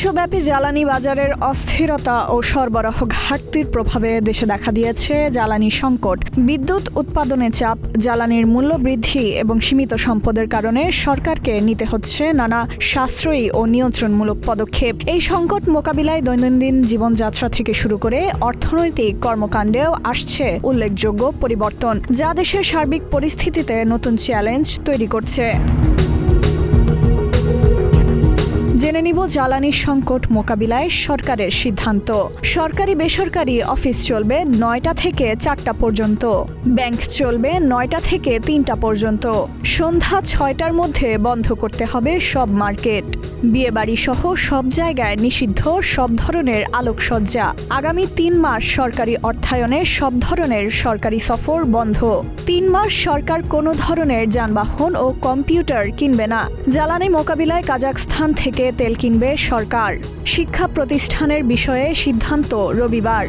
বিশ্বব্যাপী জ্বালানি বাজারের অস্থিরতা ও সরবরাহ ঘাটতির প্রভাবে দেশে দেখা দিয়েছে জ্বালানি সংকট। বিদ্যুৎ উৎপাদনে চাপ, জ্বালানির মূল্য বৃদ্ধি এবং সীমিত সম্পদের কারণে সরকারকে নিতে হচ্ছে নানা সাশ্রয়ী ও নিয়ন্ত্রণমূলক পদক্ষেপ। এই সংকট মোকাবিলায় দৈনন্দিন জীবনযাত্রা থেকে শুরু করে অর্থনৈতিক কর্মকাণ্ডেও আসছে উল্লেখযোগ্য পরিবর্তন, যা দেশের সার্বিক পরিস্থিতিতে নতুন চ্যালেঞ্জ তৈরি করছে। জেনে নিব জ্বালানি সংকট মোকাবিলায় সরকারের সিদ্ধান্ত। সরকারি বেসরকারি অফিস চলবে ৯টা থেকে ৪টা পর্যন্ত, ব্যাংক চলবে ৯টা থেকে ৩টা পর্যন্ত, সন্ধ্যা ৬টার মধ্যে বন্ধ করতে হবে সব মার্কেট। বিয়েবাড়ি সহ সব জায়গায় নিষিদ্ধ সব ধরনের আলোকসজ্জা। আগামী ৩ মাস সরকারি অর্থায়নে সব ধরনের সরকারি সফর বন্ধ। ৩ মাস সরকার কোনো ধরনের যানবাহন ও কম্পিউটার কিনবে না। জ্বালানি মোকাবিলায় কাজাখস্তান থেকে তেল কিনবে সরকার। শিক্ষা প্রতিষ্ঠানের বিষয়ে সিদ্ধান্ত রবিবার।